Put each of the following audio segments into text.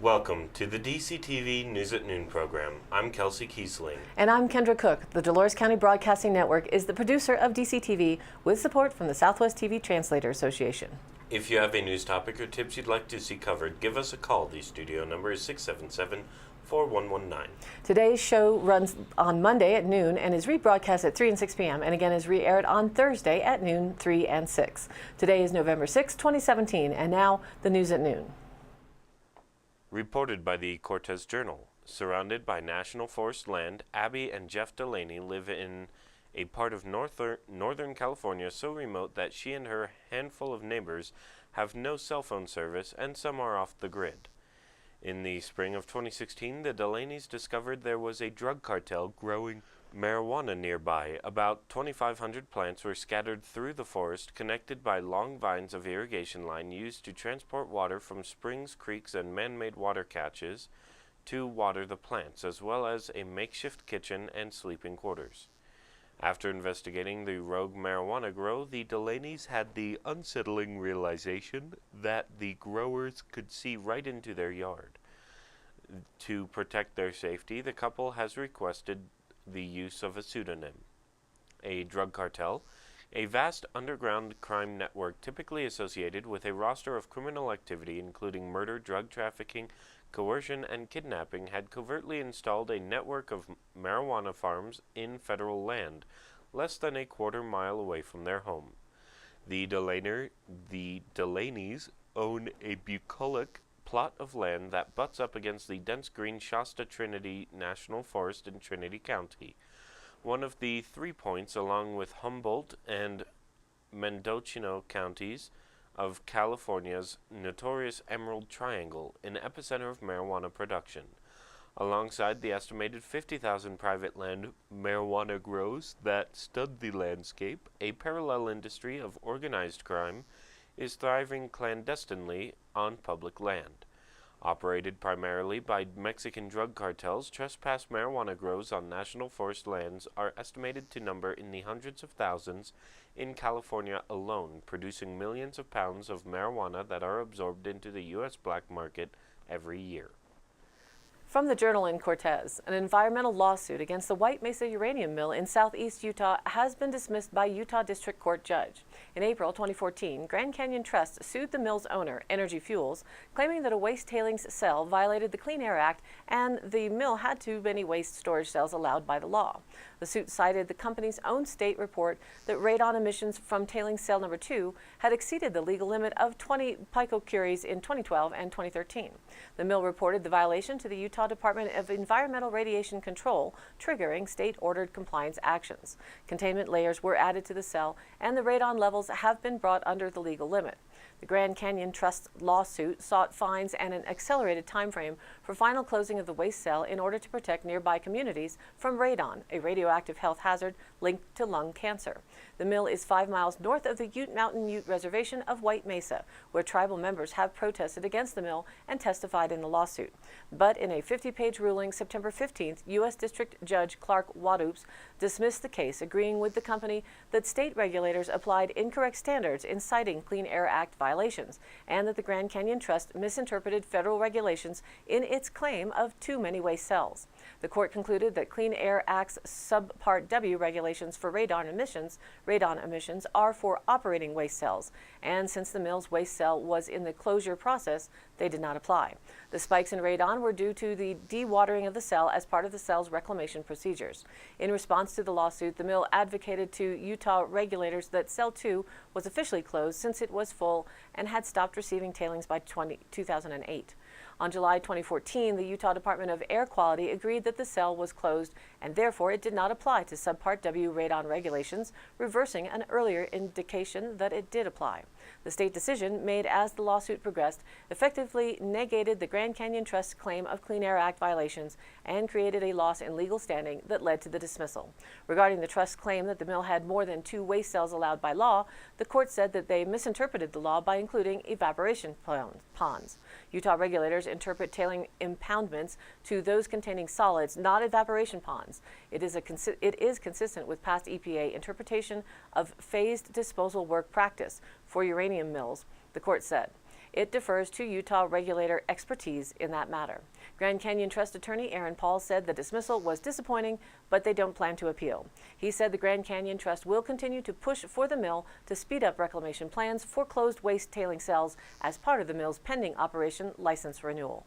Welcome to the DCTV News at Noon program. I'm Kelsey Kiesling. And I'm Kendra Cook. The Dolores County Broadcasting Network is the producer of DCTV with support from the Southwest TV Translator Association. If you have a news topic or tips you'd like to see covered, give us a call. The studio number is 677-4119. Today's show runs on Monday at noon and is rebroadcast at 3 and 6 p.m. and again is re-aired on Thursday at noon, 3 and 6. Today is November 6, 2017, and now the news at noon. Reported by the Cortez Journal. Surrounded by national forest land, Abby and Jeff Delaney live in a part of Northern California so remote that she and her handful of neighbors have no cell phone service and some are off the grid. In the spring of 2016, the Delaneys discovered there was a drug cartel growing marijuana nearby. About 2,500 plants were scattered through the forest, connected by long vines of irrigation line used to transport water from springs, creeks, and man-made water catches to water the plants, as well as a makeshift kitchen and sleeping quarters. After investigating the rogue marijuana grow, the Delaneys had the unsettling realization that the growers could see right into their yard. To protect their safety, the couple has requested the use of a pseudonym. A drug cartel, a vast underground crime network typically associated with a roster of criminal activity including murder, drug trafficking, coercion, and kidnapping, had covertly installed a network of marijuana farms in federal land, less than a quarter-mile away from their home. The Delaneys own a bucolic plot of land that butts up against the dense green Shasta Trinity National Forest in Trinity County, one of the 3 points along with Humboldt and Mendocino counties of California's notorious Emerald Triangle, an epicenter of marijuana production. Alongside the estimated 50,000 private land marijuana grows that stud the landscape, a parallel industry of organized crime is thriving clandestinely on public land. Operated primarily by Mexican drug cartels, trespass marijuana grows on national forest lands are estimated to number in the hundreds of thousands in California alone, producing millions of pounds of marijuana that are absorbed into the U.S. black market every year. From the Journal in Cortez, an environmental lawsuit against the White Mesa Uranium Mill in southeast Utah has been dismissed by Utah District Court judge. In April 2014, Grand Canyon Trust sued the mill's owner, Energy Fuels, claiming that a waste tailings cell violated the Clean Air Act and the mill had too many waste storage cells allowed by the law. The suit cited the company's own state report that radon emissions from tailings cell number 2 had exceeded the legal limit of 20 picocuries in 2012 and 2013. The mill reported the violation to the Utah Department of Environmental Radiation Control, triggering state-ordered compliance actions. Containment layers were added to the cell, and the radon levels have been brought under the legal limit. The Grand Canyon Trust lawsuit sought fines and an accelerated timeframe for final closing of the waste cell in order to protect nearby communities from radon, a radioactive health hazard linked to lung cancer. The mill is 5 miles north of the Ute Mountain Ute Reservation of White Mesa, where tribal members have protested against the mill and testified in the lawsuit. But in a 50-page ruling September 15th, U.S. District Judge Clark Wadoops dismissed the case, agreeing with the company that state regulators applied incorrect standards in citing Clean Air Act violations, and that the Grand Canyon Trust misinterpreted federal regulations in its claim of too many waste cells. The court concluded that Clean Air Act's Subpart W regulations for radon emissions are for operating waste cells, and since the mill's waste cell was in the closure process, they did not apply. The spikes in radon were due to the dewatering of the cell as part of the cell's reclamation procedures. In response to the lawsuit, the mill advocated to Utah regulators that Cell 2 was officially closed since it was full and had stopped receiving tailings by 2008. On July 2014, the Utah Department of Air Quality agreed that the cell was closed and therefore it did not apply to Subpart W radon regulations, reversing an earlier indication that it did apply. The state decision, made as the lawsuit progressed, effectively negated the Grand Canyon Trust's claim of Clean Air Act violations and created a loss in legal standing that led to the dismissal. Regarding the trust's claim that the mill had more than 2 waste cells allowed by law, the court said that they misinterpreted the law by including evaporation ponds. Utah regulators interpret tailing impoundments to those containing solids, not evaporation ponds. It is consistent with past EPA interpretation of phased disposal work practice for uranium mills, the court said. It defers to Utah regulator expertise in that matter. Grand Canyon Trust attorney Aaron Paul said the dismissal was disappointing, but they don't plan to appeal. He said the Grand Canyon Trust will continue to push for the mill to speed up reclamation plans for closed waste tailing cells as part of the mill's pending operation license renewal.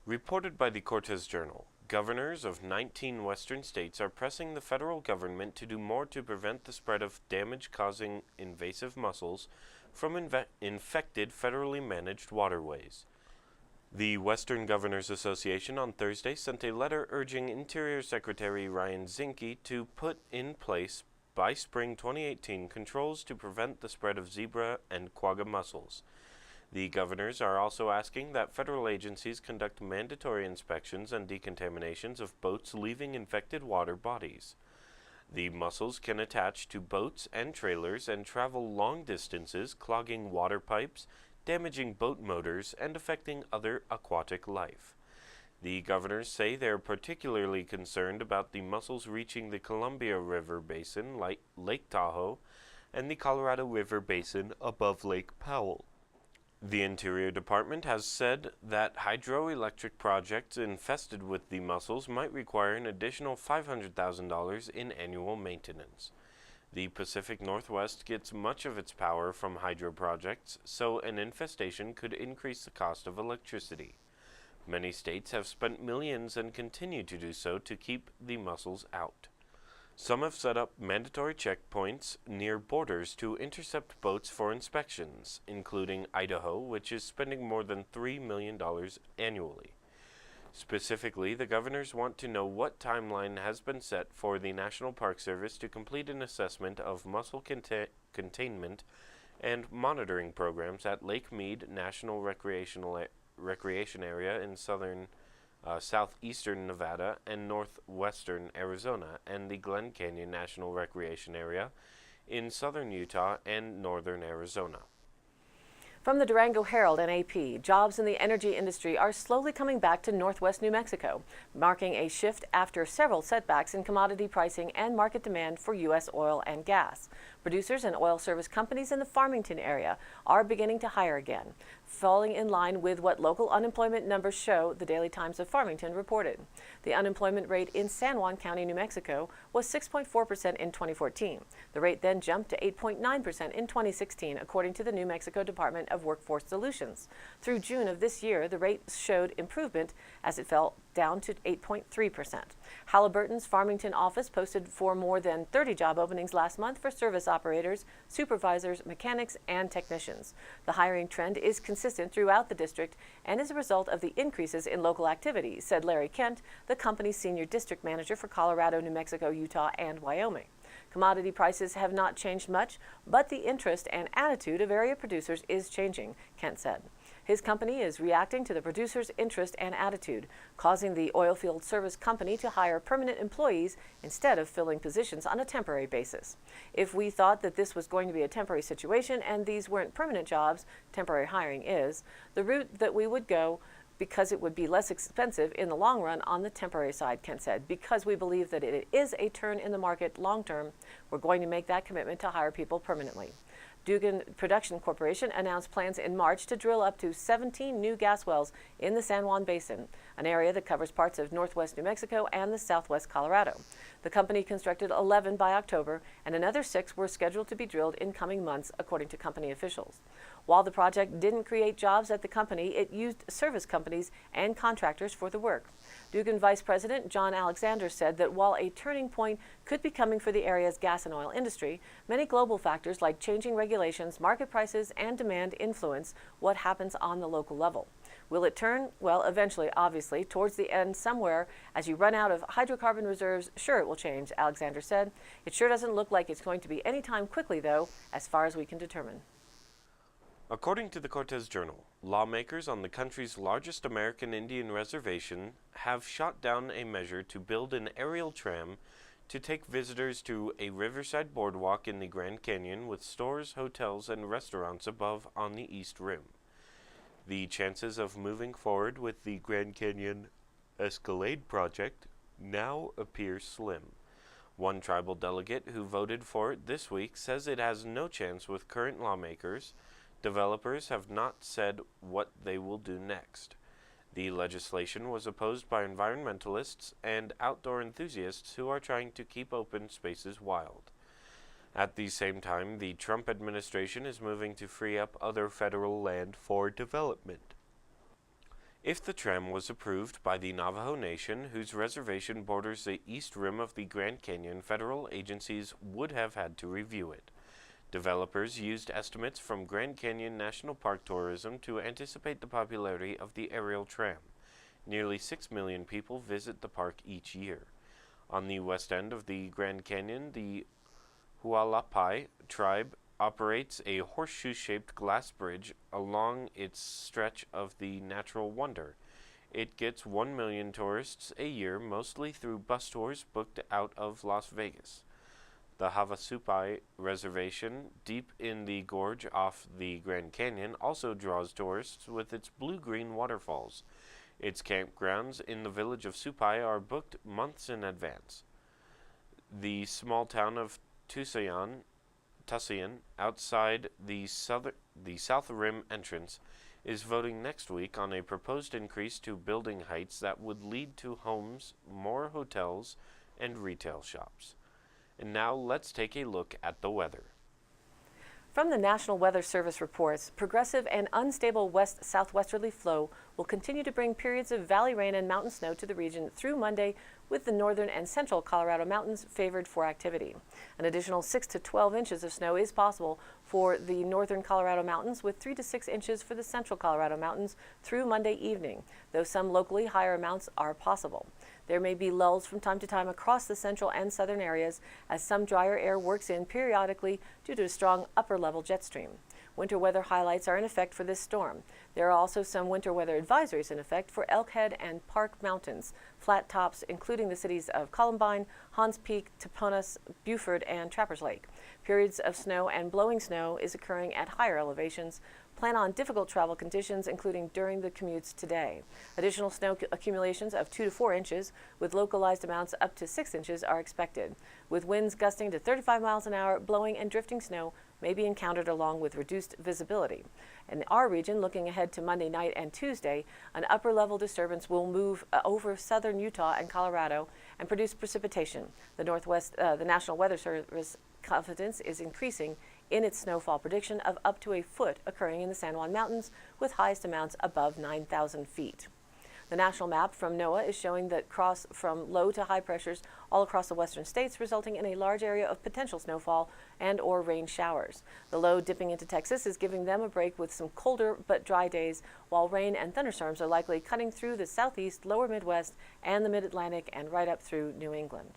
Reported by the Cortez Journal, governors of 19 western states are pressing the federal government to do more to prevent the spread of damage-causing invasive mussels from infected federally managed waterways. The Western Governors Association on Thursday sent a letter urging Interior Secretary Ryan Zinke to put in place by spring 2018 controls to prevent the spread of zebra and quagga mussels. The governors are also asking that federal agencies conduct mandatory inspections and decontaminations of boats leaving infected water bodies. The mussels can attach to boats and trailers and travel long distances, clogging water pipes, damaging boat motors, and affecting other aquatic life. The governors say they are particularly concerned about the mussels reaching the Columbia River Basin, like Lake Tahoe, and the Colorado River Basin above Lake Powell. The Interior Department has said that hydroelectric projects infested with the mussels might require an additional $500,000 in annual maintenance. The Pacific Northwest gets much of its power from hydro projects, so an infestation could increase the cost of electricity. Many states have spent millions and continue to do so to keep the mussels out. Some have set up mandatory checkpoints near borders to intercept boats for inspections, including Idaho, which is spending more than $3 million annually. Specifically, the governors want to know what timeline has been set for the National Park Service to complete an assessment of mussel containment and monitoring programs at Lake Mead National Recreation Area in southeastern Nevada and northwestern Arizona, and the Glen Canyon National Recreation Area in southern Utah and northern Arizona. From the Durango Herald and AP, jobs in the energy industry are slowly coming back to northwest New Mexico, marking a shift after several setbacks in commodity pricing and market demand for U.S. oil and gas. Producers and oil service companies in the Farmington area are beginning to hire again, falling in line with what local unemployment numbers show, the Daily Times of Farmington reported. The unemployment rate in San Juan County, New Mexico was 6.4% in 2014. The rate then jumped to 8.9% in 2016, according to the New Mexico Department of Workforce Solutions. Through June of this year, the rate showed improvement as it fell down to 8.3%. Halliburton's Farmington office posted for more than 30 job openings last month for service operators, supervisors, mechanics, and technicians. The hiring trend is consistent throughout the district and is a result of the increases in local activity, said Larry Kent, the company's senior district manager for Colorado, New Mexico, Utah, and Wyoming. Commodity prices have not changed much, but the interest and attitude of area producers is changing, Kent said. His company is reacting to the producers' interest and attitude, causing the oilfield service company to hire permanent employees instead of filling positions on a temporary basis. If we thought that this was going to be a temporary situation and these weren't permanent jobs, temporary hiring is, the route that we would go, because it would be less expensive in the long run on the temporary side, Kent said. Because we believe that it is a turn in the market long term, we're going to make that commitment to hire people permanently. Dugan Production Corporation announced plans in March to drill up to 17 new gas wells in the San Juan Basin, an area that covers parts of northwest New Mexico and the southwest Colorado. The company constructed 11 by October, and another 6 were scheduled to be drilled in coming months, according to company officials. While the project didn't create jobs at the company, it used service companies and contractors for the work. Dugan Vice President John Alexander said that while a turning point could be coming for the area's gas and oil industry, many global factors like changing regulations, market prices, and demand influence what happens on the local level. Will it turn? Well, eventually, obviously, towards the end somewhere, as you run out of hydrocarbon reserves, sure it will change, Alexander said. It sure doesn't look like it's going to be any time quickly, though, as far as we can determine. According to the Cortez Journal, lawmakers on the country's largest American Indian reservation have shot down a measure to build an aerial tram to take visitors to a riverside boardwalk in the Grand Canyon with stores, hotels, and restaurants above on the East Rim. The chances of moving forward with the Grand Canyon Escalade project now appear slim. One tribal delegate who voted for it this week says it has no chance with current lawmakers Developers have not said what they will do next. The legislation was opposed by environmentalists and outdoor enthusiasts who are trying to keep open spaces wild. At the same time, the Trump administration is moving to free up other federal land for development. If the tram was approved by the Navajo Nation, whose reservation borders the east rim of the Grand Canyon, federal agencies would have had to review it. Developers used estimates from Grand Canyon National Park tourism to anticipate the popularity of the aerial tram. Nearly 6 million people visit the park each year. On the west end of the Grand Canyon, the Hualapai tribe operates a horseshoe-shaped glass bridge along its stretch of the natural wonder. It gets 1 million tourists a year, mostly through bus tours booked out of Las Vegas. The Havasupai Reservation, deep in the gorge off the Grand Canyon, also draws tourists with its blue-green waterfalls. Its campgrounds in the village of Supai are booked months in advance. The small town of Tusayan, outside the South Rim entrance, is voting next week on a proposed increase to building heights that would lead to homes, more hotels, and retail shops. And now let's take a look at the weather. From the National Weather Service reports, progressive and unstable west-southwesterly flow will continue to bring periods of valley rain and mountain snow to the region through Monday, with the northern and central Colorado mountains favored for activity. An additional 6 to 12 inches of snow is possible for the northern Colorado mountains, with 3 to 6 inches for the central Colorado mountains through Monday evening, though some locally higher amounts are possible. There may be lulls from time to time across the central and southern areas as some drier air works in periodically due to a strong upper-level jet stream. Winter weather highlights are in effect for this storm. There are also some winter weather advisories in effect for Elkhead and Park Mountains, flat tops including the cities of Columbine, Hans Peak, Toponas, Buford, and Trappers Lake. Periods of snow and blowing snow is occurring at higher elevations. Plan on difficult travel conditions, including during the commutes today. Additional snow accumulations of 2 to 4 inches, with localized amounts up to 6 inches, are expected. With winds gusting to 35 miles an hour, blowing and drifting snow may be encountered along with reduced visibility. In our region, looking ahead to Monday night and Tuesday, an upper-level disturbance will move over southern Utah and Colorado and produce precipitation. The National Weather Service confidence is increasing in its snowfall prediction of up to a foot occurring in the San Juan Mountains, with highest amounts above 9,000 feet. The national map from NOAA is showing that cross from low to high pressures all across the western states, resulting in a large area of potential snowfall and or rain showers. The low dipping into Texas is giving them a break with some colder but dry days, while rain and thunderstorms are likely cutting through the southeast, lower Midwest, and the mid-Atlantic, and right up through New England.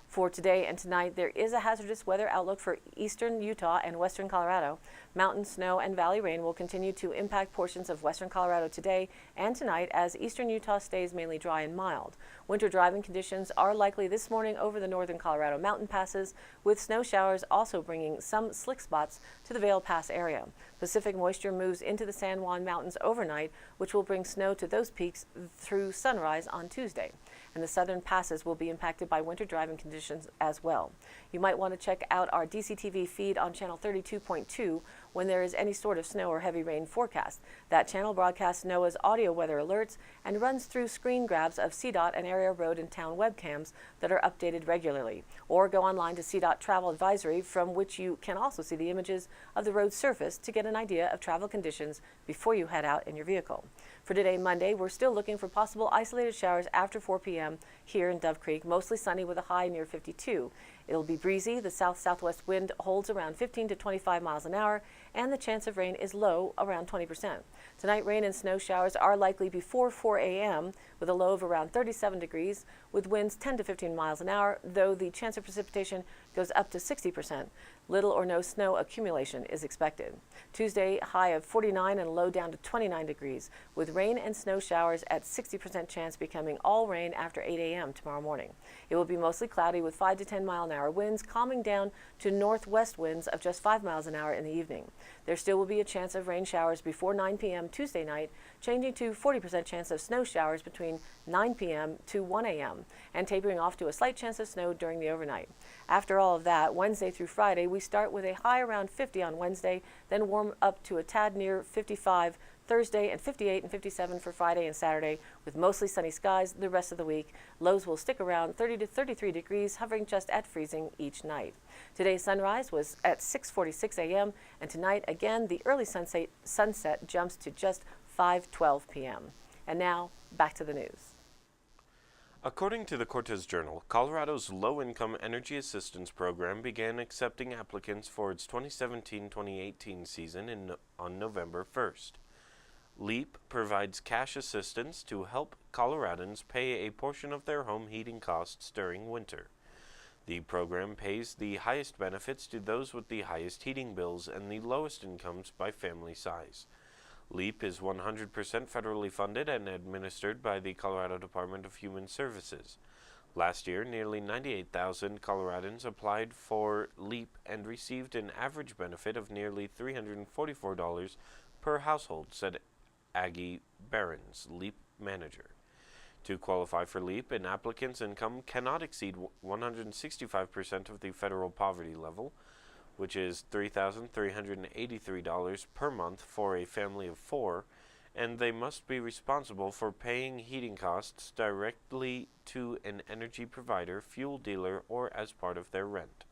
For today and tonight, there is a hazardous weather outlook for eastern Utah and western Colorado. Mountain snow and valley rain will continue to impact portions of western Colorado today and tonight as eastern Utah stays mainly dry and mild. Winter driving conditions are likely this morning over the northern Colorado mountain passes, with snow showers also bringing some slick spots to the Vail Pass area. Pacific moisture moves into the San Juan Mountains overnight, which will bring snow to those peaks through sunrise on Tuesday. And the southern passes will be impacted by winter driving conditions as well. You might want to check out our DCTV feed on channel 32.2 when there is any sort of snow or heavy rain forecast. That channel broadcasts NOAA's audio weather alerts and runs through screen grabs of CDOT and area road and town webcams that are updated regularly. Or go online to CDOT Travel Advisory, from which you can also see the images of the road surface to get an idea of travel conditions before you head out in your vehicle. For today, Monday, we're still looking for possible isolated showers after 4 p.m. here in Dove Creek, mostly sunny with a high near 52. It'll be breezy. The south-southwest wind holds around 15 to 25 miles an hour, and the chance of rain is low, around 20%. Tonight, rain and snow showers are likely before 4 a.m. with a low of around 37 degrees, with winds 10 to 15 miles an hour, though the chance of precipitation goes up to 60%. Little or no snow accumulation is expected. Tuesday, high of 49 and low down to 29 degrees, with rain and snow showers at 60% chance becoming all rain after 8 a.m. tomorrow morning. It will be mostly cloudy with 5 to 10 mile an hour winds, calming down to northwest winds of just 5 miles an hour in the evening. There still will be a chance of rain showers before 9 p.m. Tuesday night, changing to 40% chance of snow showers between 9 p.m. to 1 a.m., and tapering off to a slight chance of snow during the overnight. After all of that, Wednesday through Friday, we we start with a high around 50 on Wednesday, then warm up to a tad near 55 Thursday, and 58 and 57 for Friday and Saturday, with mostly sunny skies the rest of the week. Lows will stick around 30 to 33 degrees, hovering just at freezing each night. Today's sunrise was at 6:46 a.m., and tonight, again, the early sunset jumps to just 5:12 p.m. And now, back to the news. According to the Cortez Journal, Colorado's Low-Income Energy Assistance Program began accepting applicants for its 2017-2018 season on November 1st. LEAP provides cash assistance to help Coloradans pay a portion of their home heating costs during winter. The program pays the highest benefits to those with the highest heating bills and the lowest incomes by family size. LEAP is 100% federally funded and administered by the Colorado Department of Human Services. Last year, nearly 98,000 Coloradans applied for LEAP and received an average benefit of nearly $344 per household, said Aggie Behrens, LEAP manager. To qualify for LEAP, an applicant's income cannot exceed 165% of the federal poverty level, which is $3,383 per month for a family of 4, and they must be responsible for paying heating costs directly to an energy provider, fuel dealer, or as part of their rent.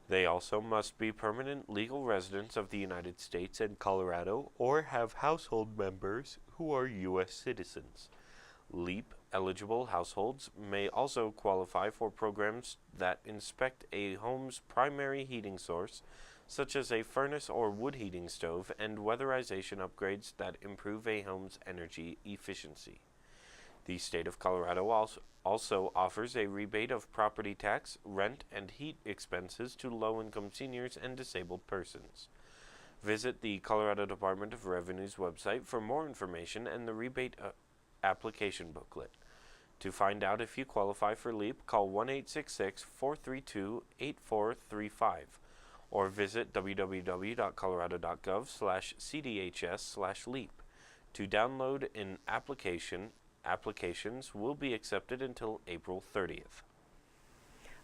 They also must be permanent legal residents of the United States and Colorado or have household members who are U.S. citizens. LEAP-eligible households may also qualify for programs that inspect a home's primary heating source, such as a furnace or wood heating stove, and weatherization upgrades that improve a home's energy efficiency. The state of Colorado also offers a rebate of property tax, rent, and heat expenses to low-income seniors and disabled persons. Visit the Colorado Department of Revenue's website for more information and the rebate application booklet. To find out if you qualify for LEAP, call 1-866-432-8435 or visit www.colorado.gov/cdhs/LEAP. To download an application, applications will be accepted until April 30th.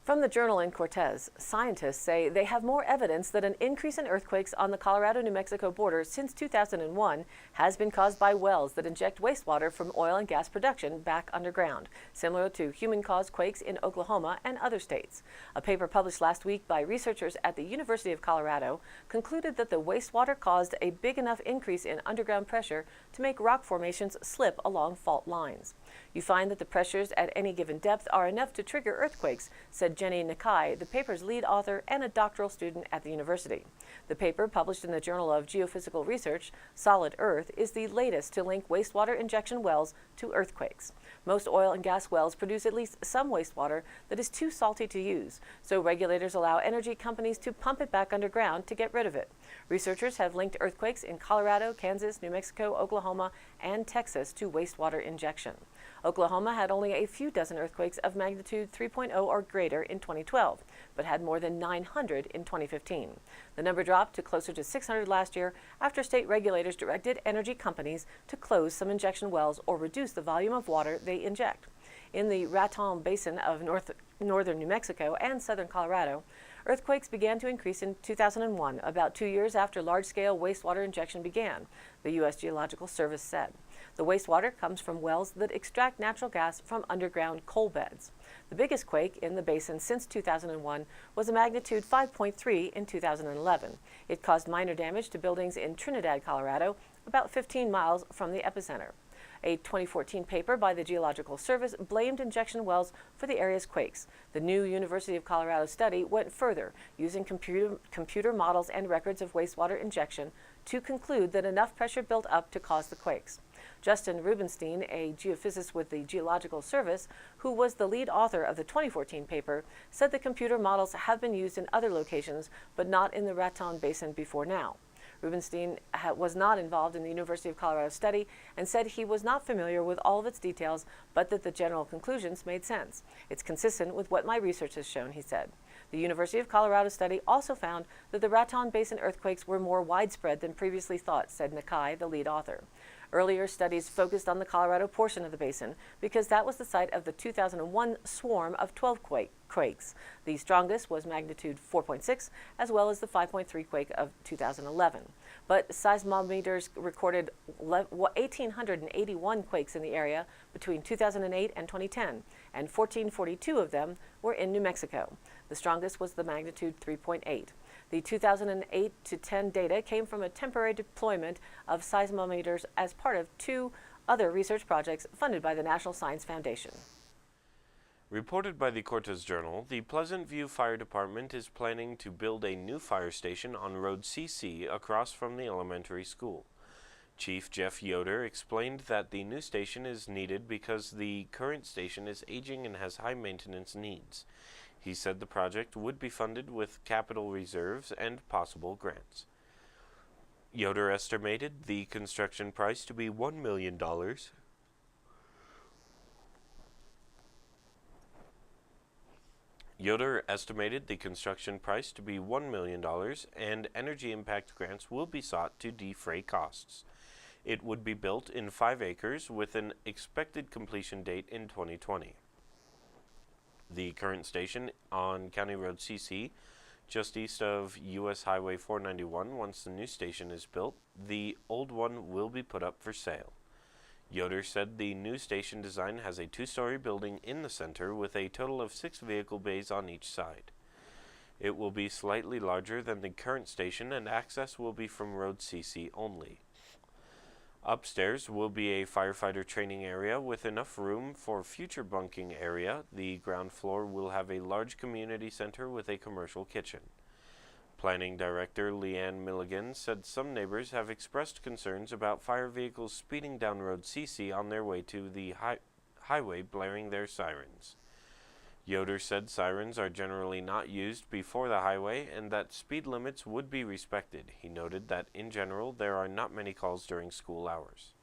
From the Journal in Cortez, scientists say they have more evidence that an increase in earthquakes on the Colorado-New Mexico border since 2001 has been caused by wells that inject wastewater from oil and gas production back underground, similar to human-caused quakes in Oklahoma and other states. A paper published last week by researchers at the University of Colorado concluded that the wastewater caused a big enough increase in underground pressure to make rock formations slip along fault lines. You find that the pressures at any given depth are enough to trigger earthquakes, said Jenny Nakai, the paper's lead author and a doctoral student at the university. The paper, published in the Journal of Geophysical Research, Solid Earth, is the latest to link wastewater injection wells to earthquakes. Most oil and gas wells produce at least some wastewater that is too salty to use, so regulators allow energy companies to pump it back underground to get rid of it. Researchers have linked earthquakes in Colorado, Kansas, New Mexico, Oklahoma, and Texas to wastewater injection. Oklahoma had only a few dozen earthquakes of magnitude 3.0 or greater in 2012, but had more than 900 in 2015. The number dropped to closer to 600 last year after state regulators directed energy companies to close some injection wells or reduce the volume of water they inject. In the Raton Basin of northern New Mexico and southern Colorado, earthquakes began to increase in 2001, about 2 years after large-scale wastewater injection began, the U.S. Geological Service said. The wastewater comes from wells that extract natural gas from underground coal beds. The biggest quake in the basin since 2001 was a magnitude 5.3 in 2011. It caused minor damage to buildings in Trinidad, Colorado, about 15 miles from the epicenter. A 2014 paper by the Geological Service blamed injection wells for the area's quakes. The new University of Colorado study went further, using computer models and records of wastewater injection to conclude that enough pressure built up to cause the quakes. Justin Rubenstein, a geophysicist with the Geological Service, who was the lead author of the 2014 paper, said the computer models have been used in other locations, but not in the Raton Basin before now. Rubenstein was not involved in the University of Colorado study and said he was not familiar with all of its details, but that the general conclusions made sense. It's consistent with what my research has shown, he said. The University of Colorado study also found that the Raton Basin earthquakes were more widespread than previously thought, said Nakai, the lead author. Earlier studies focused on the Colorado portion of the basin because that was the site of the 2001 swarm of 12 quakes. The strongest was magnitude 4.6, as well as the 5.3 quake of 2011. But seismometers recorded 1,881 quakes in the area between 2008 and 2010, and 1,442 of them were in New Mexico. The strongest was the magnitude 3.8. The 2008 to 10 data came from a temporary deployment of seismometers as part of 2 other research projects funded by the National Science Foundation. Reported by the Cortez Journal, the Pleasant View Fire Department is planning to build a new fire station on Road CC across from the elementary school. Chief Jeff Yoder explained that the new station is needed because the current station is aging and has high maintenance needs. He said the project would be funded with capital reserves and possible grants. Yoder estimated the construction price to be $1 million. Yoder estimated the construction price to be $1 million, and energy impact grants will be sought to defray costs. It would be built in 5 acres with an expected completion date in 2020. The current station on County Road CC, just east of U.S. Highway 491, once the new station is built, the old one will be put up for sale. Yoder said the new station design has a 2-story building in the center with a total of 6 vehicle bays on each side. It will be slightly larger than the current station, and access will be from Road CC only. Upstairs will be a firefighter training area with enough room for future bunking area. The ground floor will have a large community center with a commercial kitchen. Planning Director Leanne Milligan said some neighbors have expressed concerns about fire vehicles speeding down Road CC on their way to the highway, blaring their sirens. Yoder said sirens are generally not used before the highway and that speed limits would be respected. He noted that in general there are not many calls during school hours.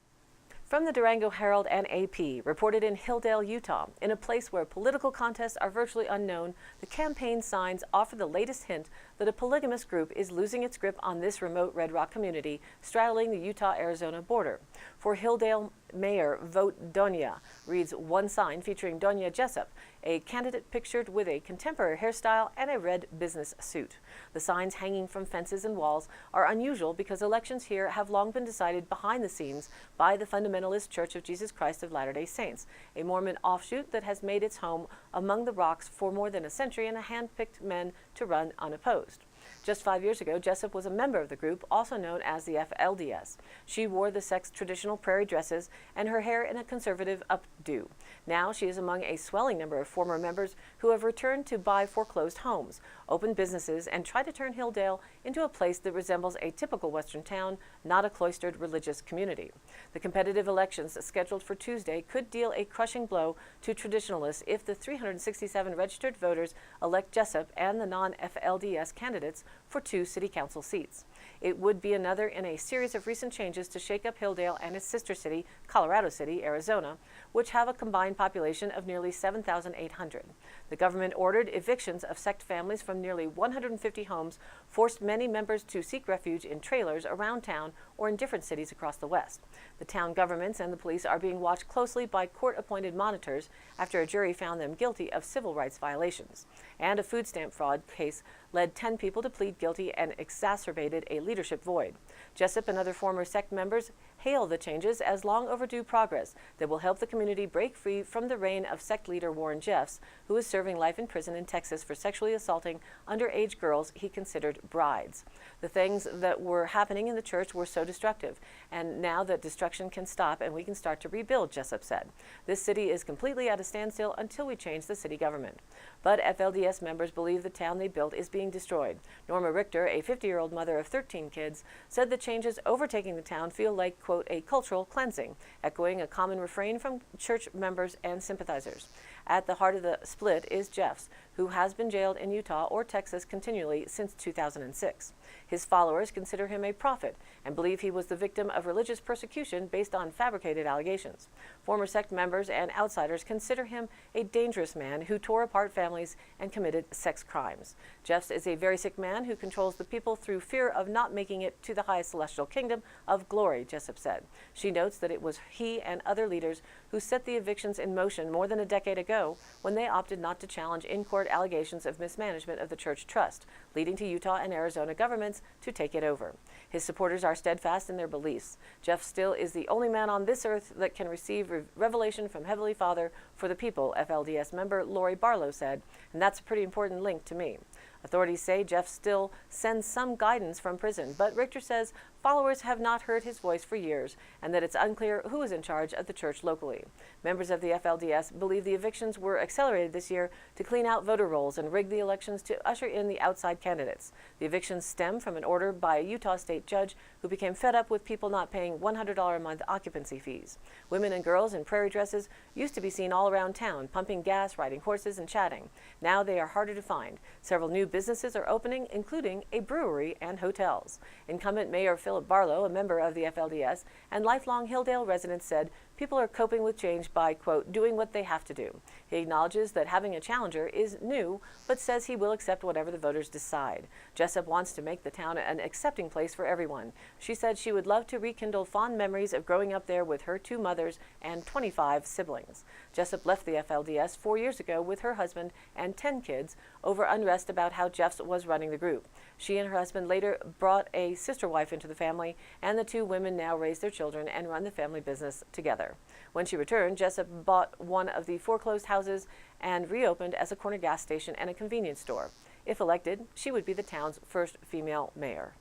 From the Durango Herald and AP, reported in Hilldale, Utah, in a place where political contests are virtually unknown, the campaign signs offer the latest hint that a polygamous group is losing its grip on this remote Red Rock community straddling the Utah-Arizona border. For Hilldale Mayor Vote Doña reads one sign featuring Doña Jessup, a candidate pictured with a contemporary hairstyle and a red business suit. The signs hanging from fences and walls are unusual because elections here have long been decided behind the scenes by the Fundamentalist Church of Jesus Christ of Latter-day Saints, a Mormon offshoot that has made its home among the rocks for more than a century and handpicked men to run unopposed. Just 5 years ago, Jessup was a member of the group, also known as the FLDS. She wore the sect's traditional prairie dresses and her hair in a conservative updo. Now she is among a swelling number of former members who have returned to buy foreclosed homes, open businesses, and try to turn Hilldale into a place that resembles a typical Western town, not a cloistered religious community. The competitive elections scheduled for Tuesday could deal a crushing blow to traditionalists if the 367 registered voters elect Jessup and the non-FLDS candidates for 2 city council seats. It would be another in a series of recent changes to shake up Hilldale and its sister city, Colorado City, Arizona, which have a combined population of nearly 7,800. The government ordered evictions of sect families from nearly 150 homes, forced many members to seek refuge in trailers around town or in different cities across the West. The town governments and the police are being watched closely by court-appointed monitors after a jury found them guilty of civil rights violations. And a food stamp fraud case led 10 people to plead guilty and exacerbated a leadership void. Jessup and other former sect members hail the changes as long overdue progress that will help the community break free from the reign of sect leader Warren Jeffs, who is serving life in prison in Texas for sexually assaulting underage girls he considered brides. The things that were happening in the church were so destructive, and now that destruction can stop and we can start to rebuild, Jessup said. This city is completely at a standstill until we change the city government. But FLDS members believe the town they built is being destroyed. Norma Richter, a 50-year-old mother of 13 kids, said the changes overtaking the town feel like, quote, a cultural cleansing, echoing a common refrain from church members and sympathizers. At the heart of the split is Jeffs, who has been jailed in Utah or Texas continually since 2006. His followers consider him a prophet and believe he was the victim of religious persecution based on fabricated allegations. Former sect members and outsiders consider him a dangerous man who tore apart families and committed sex crimes. Jeffs is a very sick man who controls the people through fear of not making it to the highest celestial kingdom of glory, Jessup said. She notes that it was he and other leaders who set the evictions in motion more than a decade ago when they opted not to challenge in-court allegations of mismanagement of the church trust, leading to Utah and Arizona governments to take it over. His supporters are steadfast in their beliefs. Jeff still is the only man on this earth that can receive revelation from Heavenly Father for the people, FLDS member Lori Barlow said, and that's a pretty important link to me. Authorities say Jeff still sends some guidance from prison, but Richter says followers have not heard his voice for years and that it's unclear who is in charge of the church locally. Members of the FLDS believe the evictions were accelerated this year to clean out voter rolls and rig the elections to usher in the outside candidates. The evictions stem from an order by a Utah state judge who became fed up with people not paying $100 a month occupancy fees. Women and girls in prairie dresses used to be seen all around town, pumping gas, riding horses, and chatting. Now they are harder to find. Several new businesses are opening, including a brewery and hotels. Incumbent Mayor Philip Barlow, a member of the FLDS and lifelong Hilldale resident, said people are coping with change by, quote, doing what they have to do. He acknowledges that having a challenger is new, but says he will accept whatever the voters decide. Jessup wants to make the town an accepting place for everyone. She said she would love to rekindle fond memories of growing up there with her 2 mothers and 25 siblings. Jessup left the FLDS 4 years ago with her husband and 10 kids over unrest about how Jeffs was running the group. She and her husband later brought a sister wife into the family, and the 2 women now raise their children and run the family business together. When she returned, Jessup bought one of the foreclosed houses and reopened as a corner gas station and a convenience store. If elected, she would be the town's first female mayor.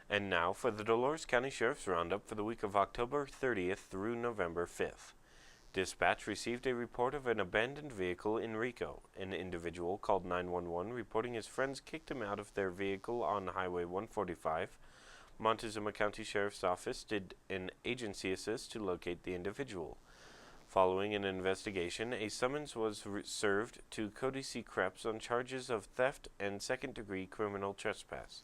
And now for the Dolores County Sheriff's Roundup for the week of October 30th through November 5th. Dispatch received a report of an abandoned vehicle in Rico. An individual called 911 reporting his friends kicked him out of their vehicle on Highway 145. Montezuma County Sheriff's Office did an agency assist to locate the individual. Following an investigation, a summons was served to Cody C. Krebs on charges of theft and second-degree criminal trespass.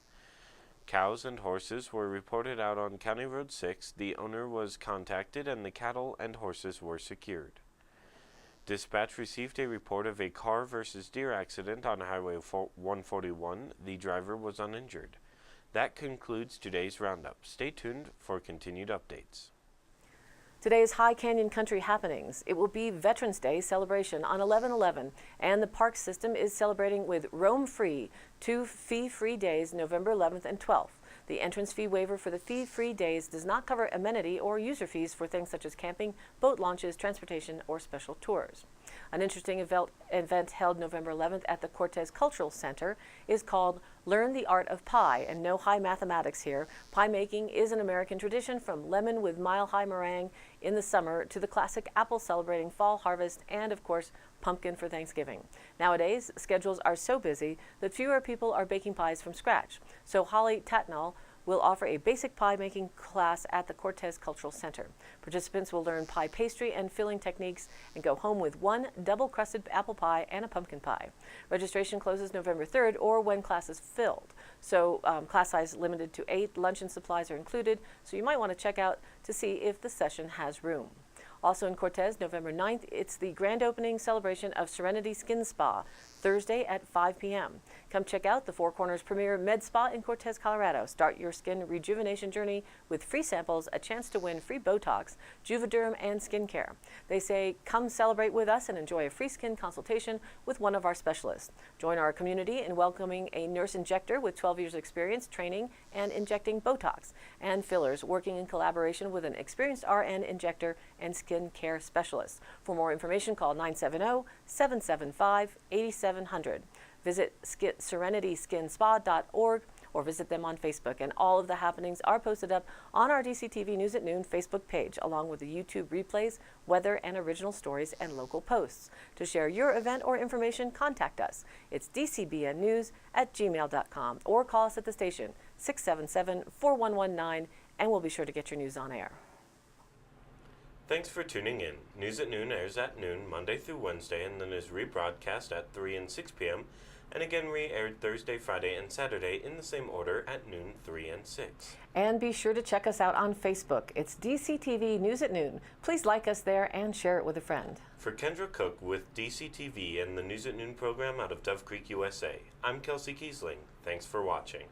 Cows and horses were reported out on County Road 6. The owner was contacted and the cattle and horses were secured. Dispatch received a report of a car versus deer accident on Highway 141. The driver was uninjured. That concludes today's roundup. Stay tuned for continued updates. Today's High Canyon Country happenings. It will be Veterans Day celebration on 11/11, and the park system is celebrating with Roam Free, 2 fee-free days, November 11th and 12th. The entrance fee waiver for the fee-free days does not cover amenity or user fees for things such as camping, boat launches, transportation, or special tours. An interesting event held November 11th at the Cortez Cultural Center is called Learn the Art of Pie, and no high mathematics here. Pie making is an American tradition, from lemon with mile-high meringue in the summer to the classic apple celebrating fall harvest and, of course, pumpkin for Thanksgiving. Nowadays, schedules are so busy that fewer people are baking pies from scratch. So Holly Tatnall will offer a basic pie making class at the Cortez Cultural Center. Participants will learn pie pastry and filling techniques and go home with 1 double-crusted apple pie and a pumpkin pie. Registration closes November 3rd or when class is filled. So class size limited to 8. Lunch and supplies are included, so you might want to check out to see if the session has room. Also in Cortez, November 9th, it's the grand opening celebration of Serenity Skin Spa, Thursday at 5 p.m. Come check out the Four Corners premier med spa in Cortez, Colorado. Start your skin rejuvenation journey with free samples, a chance to win free Botox, Juvederm, and skincare. They say, come celebrate with us and enjoy a free skin consultation with one of our specialists. Join our community in welcoming a nurse injector with 12 years experience training and injecting Botox and fillers, working in collaboration with an experienced RN injector and skin care specialist. For more information, call 970-775-8700. Visit serenityskinspa.org or visit them on Facebook. And all of the happenings are posted up on our DCTV News at Noon Facebook page, along with the YouTube replays, weather and original stories, and local posts. To share your event or information, contact us. It's dcbnnews@gmail.com or call us at the station 677-4119, and we'll be sure to get your news on air. Thanks for tuning in. News at Noon airs at noon Monday through Wednesday and then is rebroadcast at 3 and 6 p.m. and again re-aired Thursday, Friday, and Saturday in the same order at noon, 3, and 6. And be sure to check us out on Facebook. It's DCTV News at Noon. Please like us there and share it with a friend. For Kendra Cook with DCTV and the News at Noon program out of Dove Creek, USA, I'm Kelsey Kiesling. Thanks for watching.